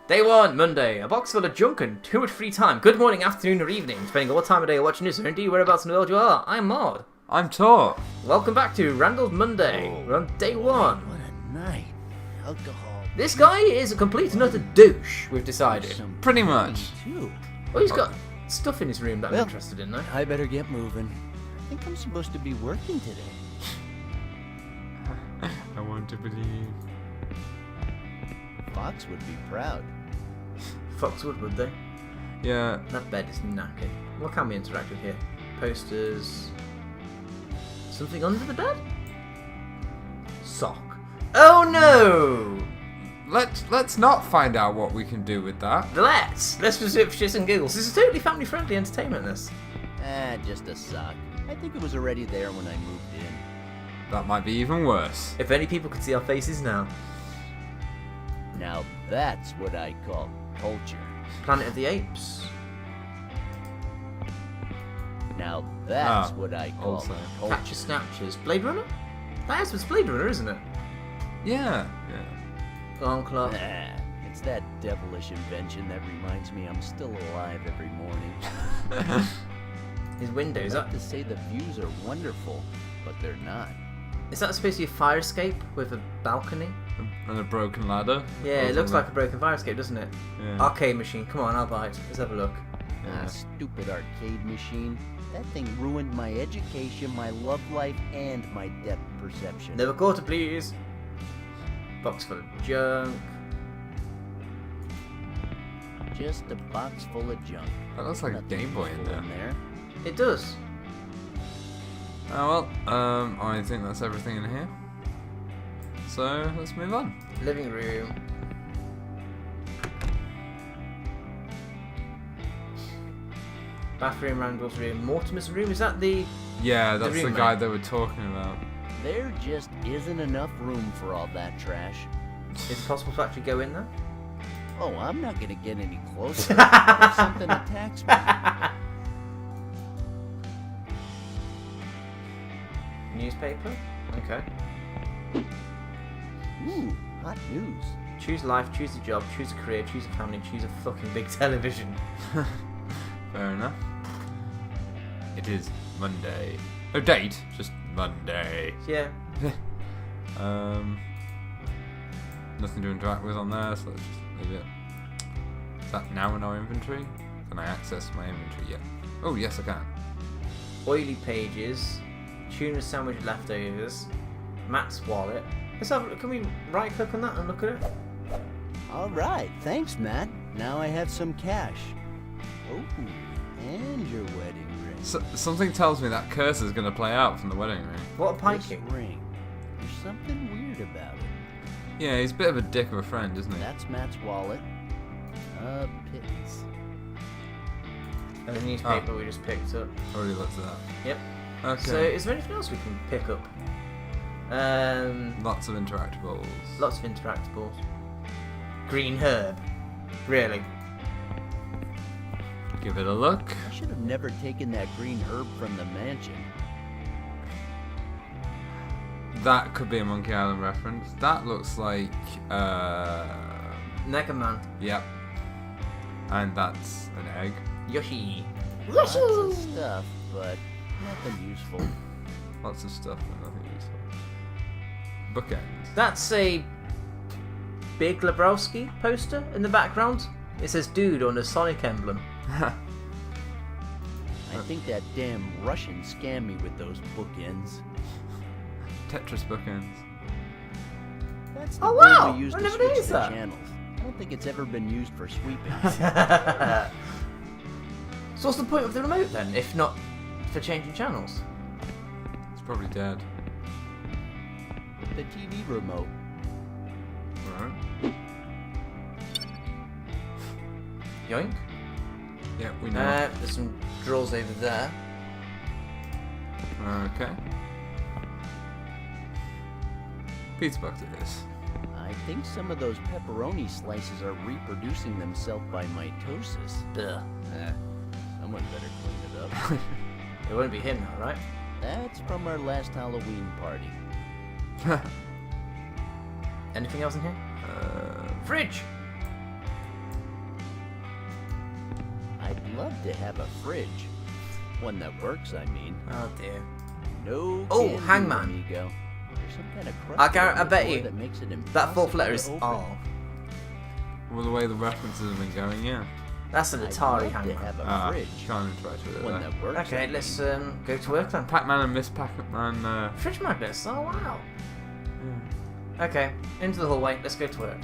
Day 1, Monday. A box full of junk and too much free time. Good morning, afternoon, or evening, depending on what time of day you're watching this, or indeed whereabouts in the world you are. I'm MoD. I'm Tort. Welcome back to Randal's Monday. We're on day 1. What a night. Alcohol. This guy is a complete and utter douche, we've decided. Pretty much. Too. Well, he's got stuff in his room that I'm interested in, though. I better get moving. I think I'm supposed to be working today. I want to believe. Fox would be proud. Foxwood, would they? Yeah. That bed is knackered. What can we interact with here? Posters. Something under the bed? Sock. Oh no! Let's not find out what we can do with that. Let's just do it for shits and giggles. This is totally family-friendly entertainment, this. Just a sock. I think it was already there when I moved in. That might be even worse. If only people could see our faces now. Now that's what I call culture. Planet of the Apes. Now that's what I call also. culture. Catcher Snatchers. Blade Runner? That was Blade Runner, isn't it? Yeah. Alarm clock. It's that devilish invention that reminds me I'm still alive every morning. His window, is I'd like that... to say the views are wonderful, but they're not. Is that supposed to be a fire escape with a balcony? And a broken ladder. Yeah, it looks like a broken fire escape, doesn't it? Yeah. Arcade machine. Come on, I'll buy it. Let's have a look. Stupid arcade machine. That thing ruined my education, my love life, and my depth perception. Never quarter, please. Box full of junk. Just a box full of junk. That looks like a Nothing Game Boy in useful there. It does. Oh well, I think that's everything in here. So let's move on. Living room. Bathroom, Randall's room, Mortimer's room. Is that the... Yeah, that's the roommate? guy that we're talking about. There just isn't enough room for all that trash. Is it possible to actually go in there? Oh, I'm not gonna get any closer. If something attacks me. Newspaper? Okay. Ooh, hot news. Choose life, choose a job, choose a career, choose a family, choose a fucking big television. Fair enough. It is Monday. No date, just Monday. Yeah. Nothing to interact with on there, so let's just leave it. Is that now in our inventory? Can I access my inventory yet? Oh, yes, I can. Oily pages. Tuna sandwich leftovers. Matt's wallet. Let's have a look. Can we right click on that and look at it? All right, thanks, Matt. Now I have some cash. Oh, and your wedding ring. Something tells me that curse is going to play out from the wedding ring. What a This piking. ring. There's something weird about it. Yeah, he's a bit of a dick of a friend, isn't he? That's Matt's wallet. Pittance. And the newspaper we just picked up. Already looked at that. Yep. Okay. So is there anything else we can pick up? Lots of interactables. Lots of interactables. Green herb. Really? Give it a look. I should have never taken that green herb from the mansion. That could be a Monkey Island reference. That looks like, Mega Man. yep. And that's an egg. Yoshi. Lots of stuff, but nothing useful. Lots of stuff, but nothing useful. Bookends. That's a Big Lebowski poster in the background. It says dude on a Sonic emblem. I think that damn Russian scammed me with those bookends. Tetris bookends. That's the Oh, word wow! we use I to never switch noticed the that. channels. I don't think it's ever been used for sweeping. So what's the point of the remote then, if not for changing channels? It's probably dead. The TV remote. Alright. Yoink. Yeah, we know. There's some drawers over there. Okay. Pizza box it is. I think some of those pepperoni slices are reproducing themselves by mitosis. Ugh. Someone better clean it up. It won't be him now, right? That's from our last Halloween party. Anything else in here? Fridge! I'd love to have a fridge. One that works, I mean. Oh dear. No. Oh, can do, hangman. amigo. There's some kind of I bet door you that makes it that fourth letter is impossible to open. R. Well, the way the references have been going, yeah. That's an I'd Atari love to hangman. have a fridge. Can't interact with it. One There. that works. Okay, I mean. let's go to work then. Pac-Man and Miss Pac-Man. Fridge magnets. Oh wow. Okay, into the hallway. Let's go to work.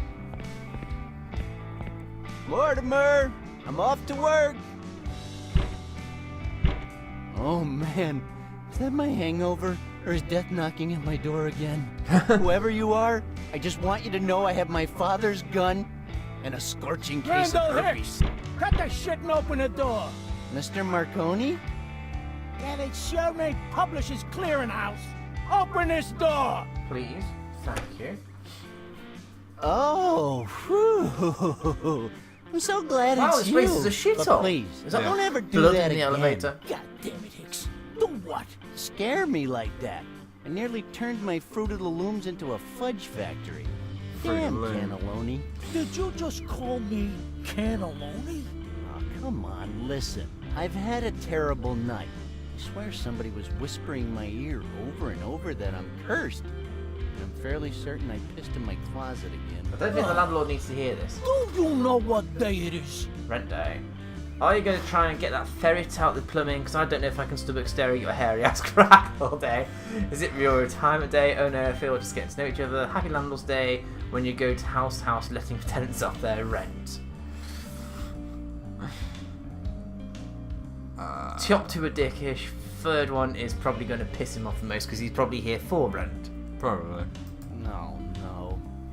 Mortimer, I'm off to work. Oh man, is that my hangover? Or is death knocking at my door again? Whoever you are, I just want you to know I have my father's gun and a scorching case Randal of herpes. Cut the shit and open the door. Mr. Marconi? That ain't sure ain't Publishers Clearinghouse. Open this door. Please. Thank you. Oh, whew. I'm so glad Wow, it's this you. place is a shithole. But please, Is that don't ever do blood that in the again. elevator? God damn it, Hicks. Do what? Scare me like that. I nearly turned my Fruit of the Looms into a fudge factory. Damn, Fruit of the Loom. cannelloni. Did you just call me cannelloni? Oh, come on, listen. I've had a terrible night. I swear somebody was whispering in my ear over and over that I'm cursed. And I'm fairly certain I pissed in my closet again. I don't think the landlord needs to hear this. Do you know what day it is? Rent day. Are you going to try and get that ferret out the plumbing? Because I don't know if I can stomach staring at your hairy ass crack all day. Is it your retirement day? Oh no, I feel we're just getting to know each other. Happy Landlord's Day when you go to house to house letting tenants off their rent. Top two are dickish. Third one is probably going to piss him off the most because he's probably here for rent. Probably. No.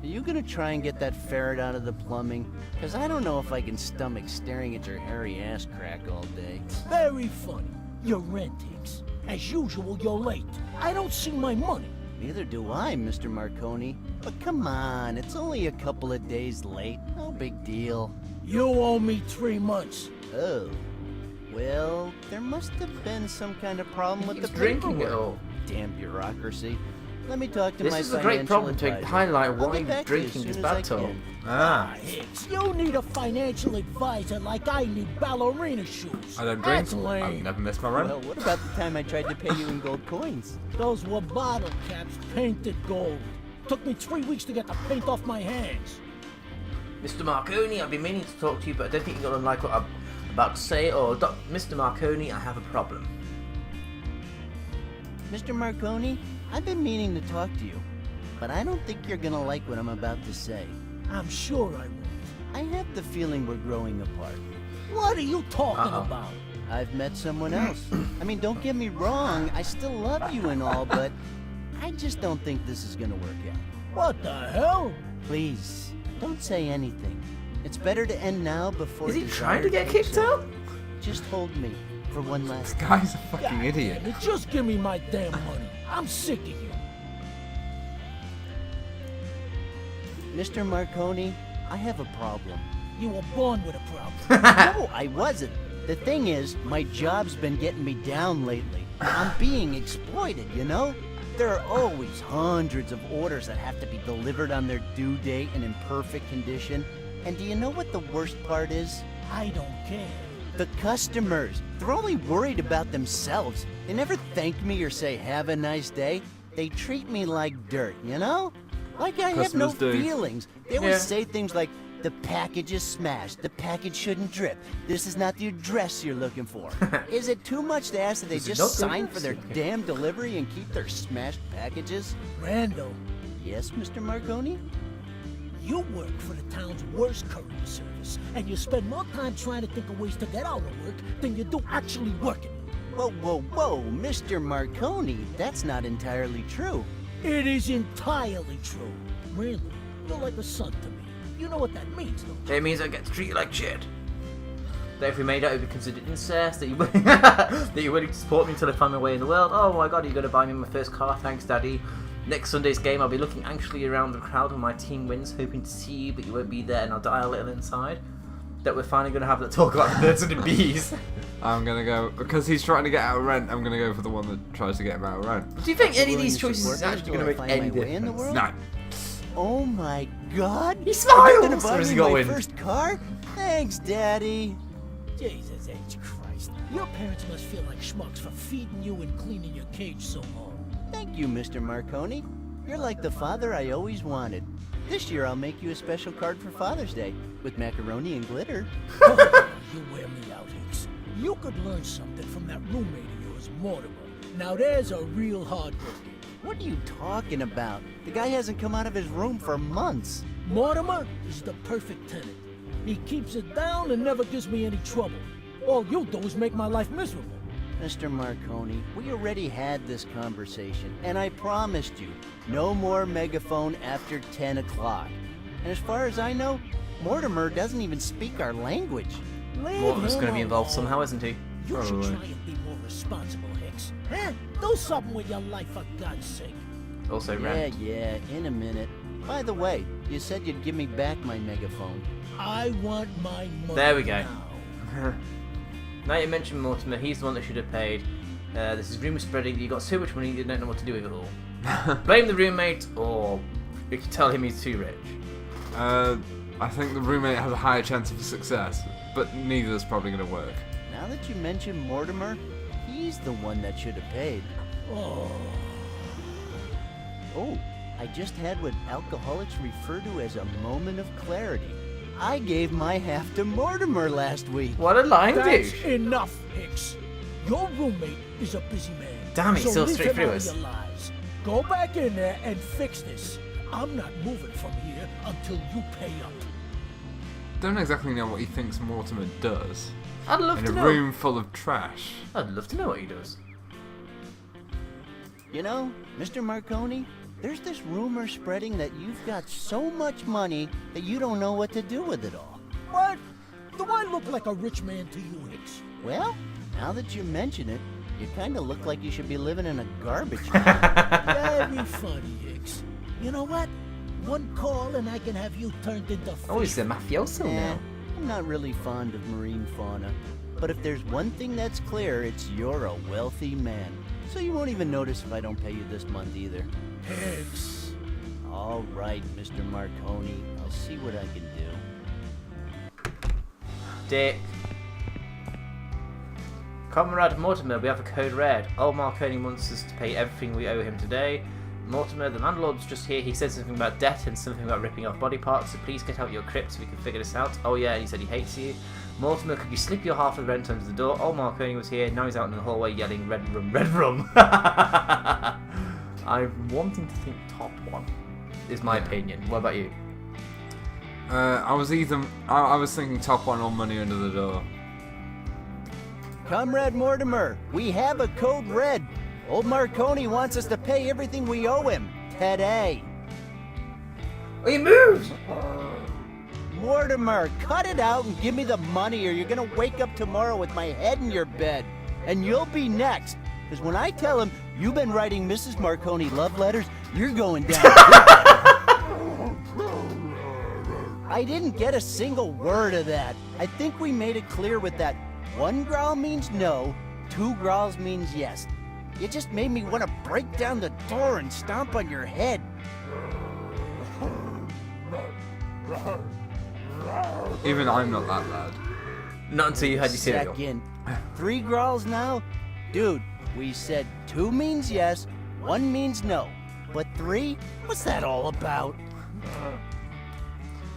Are you gonna try and get that ferret out of the plumbing? Because I don't know if I can stomach staring at your hairy ass crack all day. Very funny. Your rent, Hicks. As usual, you're late. I don't see my money. Neither do I, Mr. Marconi. But come on, it's only a couple of days late. No big deal. You owe me 3 months. Oh. Well, there must have been some kind of problem with He's the drinking it paperwork. all. Damn bureaucracy. Let me talk to This my is a great financial problem to advisor. highlight I'll why get back to you as drinking soon is as bad I to can. him. Ah. Hicks, you need a financial advisor like I need ballerina shoes. I don't drink. That's I've lame. never missed my rent. Well, what about the time I tried to pay you in gold coins? Those were bottle caps painted gold. Took me 3 weeks to get the paint off my hands. Mr. Marconi, I've been meaning to talk to you, but I don't think you're going to like what I'm about to say. Or, Mr. Marconi, I have a problem. Mr. Marconi, I've been meaning to talk to you, but I don't think you're gonna like what I'm about to say. I'm sure I won't. I have the feeling we're growing apart. What are you talking Uh-oh. about? I've met someone else. I mean, don't get me wrong, I still love you and all, but I just don't think this is gonna work out. What the hell? Please, don't say anything. It's better to end now before Is he desire trying to get takes kicked over. out? Just hold me for one last This guy's a fucking God idiot. damn it, just give me my damn money. I'm sick of you. Mr. Marconi, I have a problem. You were born with a problem. No, I wasn't. The thing is, my job's been getting me down lately. I'm being exploited, you know? There are always hundreds of orders that have to be delivered on their due date and in perfect condition. And do you know what the worst part is? I don't care. The customers. They're only worried about themselves. They never thank me or say, have a nice day. They treat me like dirt, you know? Like I have no Customers do. feelings. They always Yeah. say things like, the package is smashed. The package shouldn't drip. This is not the address you're looking for. Is it too much to ask that they This is just not the sign address for their you're looking damn delivery and keep their smashed packages? Randall, Yes, Mr. Marconi? you work for the town's worst courier service, and you spend more time trying to think of ways to get out of work than you do actually working. Whoa, Mr. Marconi, that's not entirely true. It is entirely true. Randall, you're like a son to me. You know what that means, don't you? It means I get to treat you like shit. That if we made out, it would be considered incest. That you're willing to support me until I find my way in the world. Oh my god, you're going to buy me my first car. Thanks, Daddy. Next Sunday's game, I'll be looking anxiously around the crowd when my team wins, hoping to see you, but you won't be there, and I'll die a little inside. That we're finally going to have that talk about the birds and the bees. I'm gonna go because he's trying to get out of rent. I'm gonna go for the one that tries to get him out of rent. Do you think any of Willing these to choices support is me actually until going to I make find any my way in the difference? world? No. Oh my God! He Are you gonna smiles! buy Or has he me got my wind? first car? Thanks, Daddy. Jesus H. Christ. Your parents must feel like schmucks for feeding you and cleaning your cage so long. Thank you, Mr. Marconi. You're like the father I always wanted. This year I'll make you a special card for Father's Day with macaroni and glitter. You wear me out, Hicks. You could learn something from that roommate of yours, Mortimer. Now there's a real hard worker. What are you talking about? The guy hasn't come out of his room for months. Mortimer is the perfect tenant. He keeps it down and never gives me any trouble. All you do is make my life miserable. Mr. Marconi, we already had this conversation, and I promised you, no more megaphone after 10 o'clock. And as far as I know, Mortimer doesn't even speak our language. Mortimer's going to be involved somehow, isn't he? You should Probably. try and be more responsible, Hicks. Huh? Do something with your life, for God's sake. Also, Yeah, Rand. yeah, in a minute. By the way, you said you'd give me back my megaphone. I want my money There we go. now. Now you mentioned Mortimer, he's the one that should have paid. This is rumour spreading that you got so much money you don't know what to do with it all. Blame the roommate, or you can tell him he's too rich. I think the roommate has a higher chance of success, but neither's probably going to work. Now that you mention Mortimer, he's the one that should have paid. Oh, I just had what alcoholics refer to as a moment of clarity. I gave my half to Mortimer last week. What a lying That's douche. enough, Hicks. Your roommate is a busy man. Damn, he's so still leave straight him through out us. of your lives. Go back in there and fix this. I'm not moving from here until you pay up. Don't exactly know what he thinks Mortimer does I'd love in to a know. room full of trash. I'd love to know what he does. You know, Mr. Marconi, there's this rumor spreading that you've got so much money that you don't know what to do with it all. What? Do I look like a rich man to you, Hicks? Well, now that you mention it, you kind of look like you should be living in a garbage can. Very funny, Hicks. You know what? One call and I can have you turned into fish. Oh, he's a mafioso Nah, now. I'm not really fond of marine fauna. But if there's one thing that's clear, it's you're a wealthy man. So you won't even notice if I don't pay you this month either. Hicks. All right, Mr. Marconi. I'll see what I can do. Dick. Comrade Mortimer, we have a code red. Old Marconi wants us to pay everything we owe him today. Mortimer, the landlord's just here. He said something about debt and something about ripping off body parts, so please get out your crypt so we can figure this out. Oh yeah, he said he hates you. Mortimer, could you slip your half of the rent under the door? Old Marconi was here, now he's out in the hallway yelling, red rum, red rum. I'm wanting to think top one, is my opinion. What about you? I was thinking top one or money under the door. Comrade Mortimer, we have a code red. Old Marconi wants us to pay everything we owe him today. Oh, he moves! Mortimer, cut it out and give me the money or you're gonna wake up tomorrow with my head in your bed. And you'll be next. Because when I tell him you've been writing Mrs. Marconi love letters, you're going down. I didn't get a single word of that. I think we made it clear with that 1 growl means no, 2 growls means yes. You just made me want to break down the door and stomp on your head. Even I'm not that loud. Not until you had your cereal. Second. 3 growls now? Dude, we said 2 means yes, 1 means no. But 3? What's that all about?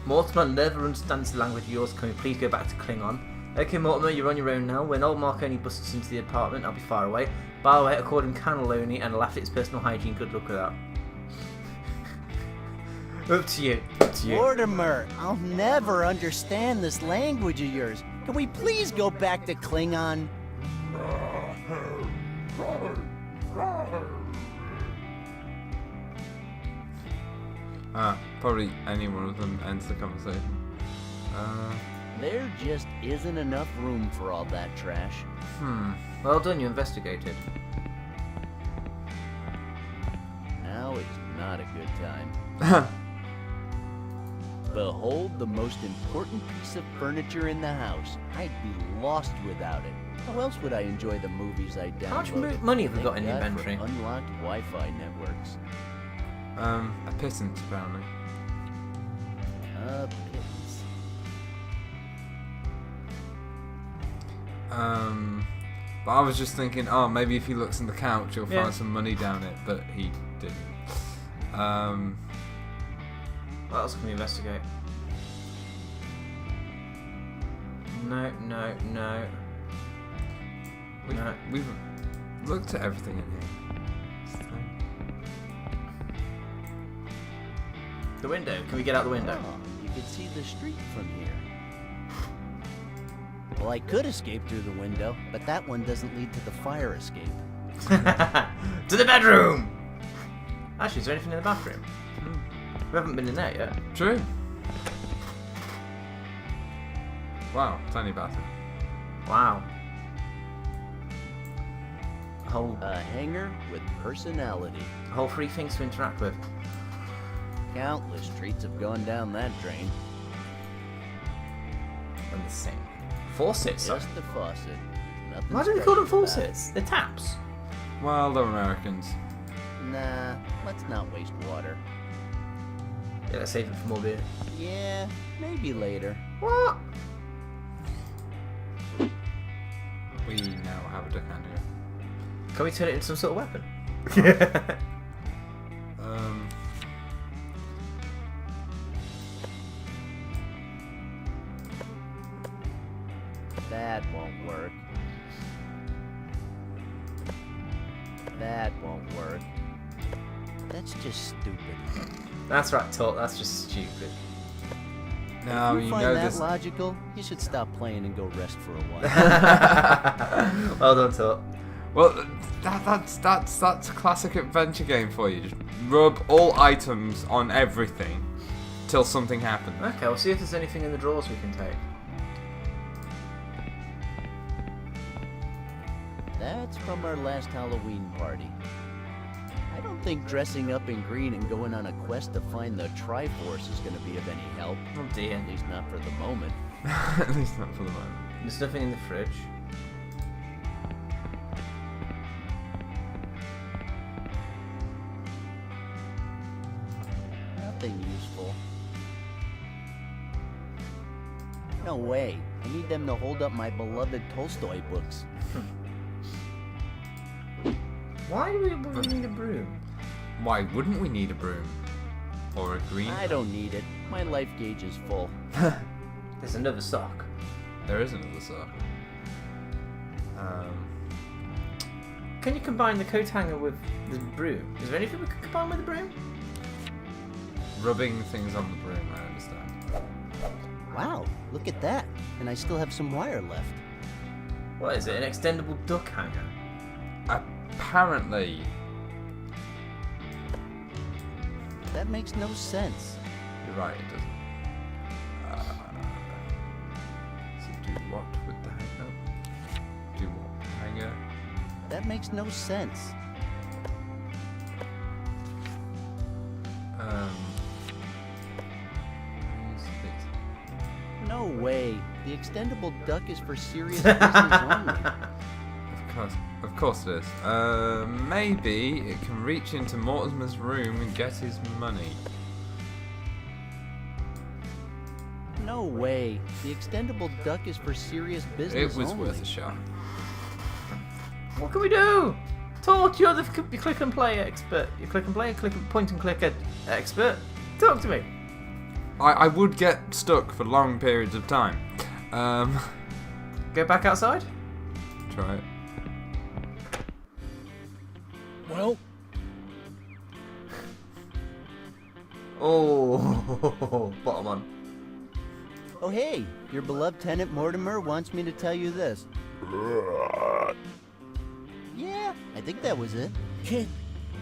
Mortimer never understands the language of yours. Can we please go back to Klingon? Okay, Mortimer, you're on your own now. When old Marconi busts into the apartment, I'll be far away. By the way, I called him cannelloni and laughed at his personal hygiene. Good luck with that. Up to you. Up to you. Mortimer, I'll never understand this language of yours. Can we please go back to Klingon? Probably any one of them ends the conversation. There just isn't enough room for all that trash. Well done, you investigated. Now is not a good time. Behold the most important piece of furniture in the house. I'd be lost without it. How else would I enjoy the movies I download? How much money have we Thank got in the God for inventory? unlocked Wi-Fi networks. A pittance, apparently. But I was just thinking, oh, maybe if he looks in the couch, he'll Yeah. find some money down it, but he didn't. What else can we investigate? No. We've looked at everything in here. The window. Can we get out the window? Oh, you can see the street from here. Well, I could escape through the window, but that one doesn't lead to the fire escape. To the bedroom! Actually, is there anything in the bathroom? We haven't been in there yet. True. Wow, tiny bathroom. Wow. A A hangar with personality. whole 3 things to interact with. Countless treats have gone down that drain. And the sink. Faucets. Just the faucet. Nothing Why do they call them special about it. faucets? They're taps. Well, they're Americans. Nah, let's not waste water. Yeah, let's save it for more beer. Yeah, maybe later. What? We now have a decanter. Can we turn it into some sort of weapon? That won't work. That won't work. That's just stupid. That's right, Tort. That's just stupid. Now if you you find know that this. logical, you should stop playing and go rest for a while. Well done, Tort. Well, that's a classic adventure game for you. Just rub all items on everything till something happens. Okay, we'll see if there's anything in the drawers we can take. That's from our last Halloween party. I don't think dressing up in green and going on a quest to find the Triforce is going to be of any help. Oh dear. At least not for the moment. At least not for the moment. There's nothing in the fridge. Nothing useful. No way. I need them to hold up my beloved Tolstoy books. Why do we need a broom? Why wouldn't we need a broom? Or a green? I don't need it. My life gauge is full. There's another sock. There is another sock. Can you combine the coat hanger with the broom? Is there anything we could combine with the broom? Rubbing things on the broom, I understand. Wow, look at that. And I still have some wire left. What is it? An extendable duck hanger? Apparently. That makes no sense. You're right, it doesn't. So do what with the hanger? Do what? Hanger? That makes no sense. use this. No way. The extendable duck is for serious business only. Of course it is. Maybe it can reach into Mortimer's room and get his money. No way. The extendable duck is for serious business It was only. worth a shot. What can we do? Tort, you're the click and play expert. You click and play, point and click expert. Talk to me. I would get stuck for long periods of time. Go back outside. Try it. Well, Oh, bottom on. Oh hey, your beloved tenant Mortimer wants me to tell you this. Yeah, I think that was it. kid,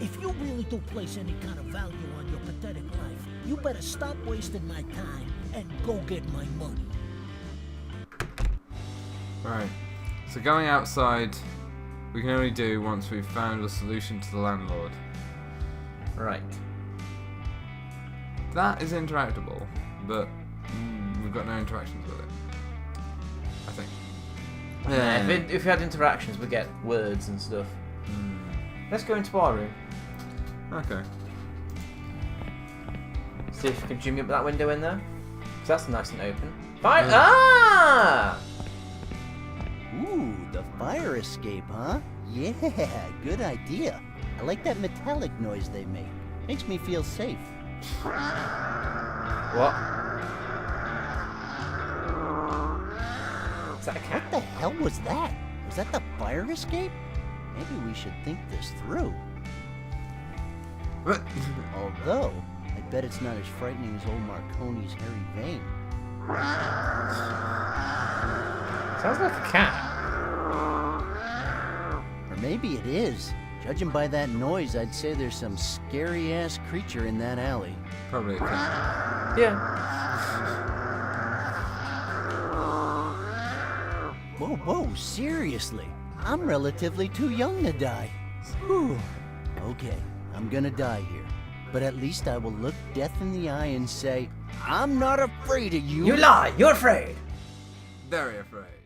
if you really do place any kind of value on your pathetic life, you better stop wasting my time and go get my money. Right. So going outside, we can only do once we've found a solution to the landlord. Right. That is interactable, but we've got no interactions with it. I think. Yeah, if we had interactions, we'd get words and stuff. Let's go into our room. Okay. See if we can jimmy up that window in there. Because that's nice and open. Fine. Ah! Ooh, the fire escape, huh? Yeah, good idea. I like that metallic noise they make. Makes me feel safe. What? Is that a cat? What the hell was that? Was that the fire escape? Maybe we should think this through. Although, I bet it's not as frightening as old Marconi's hairy vein. Sounds like a cat. Or maybe it is. Judging by that noise, I'd say there's some scary-ass creature in that alley. Probably a cat. Yeah. Whoa, whoa, seriously. I'm relatively too young to die. Whew. Okay, I'm gonna die here. But at least I will look death in the eye and say, I'm not afraid of you. You lie! You're afraid! Very afraid.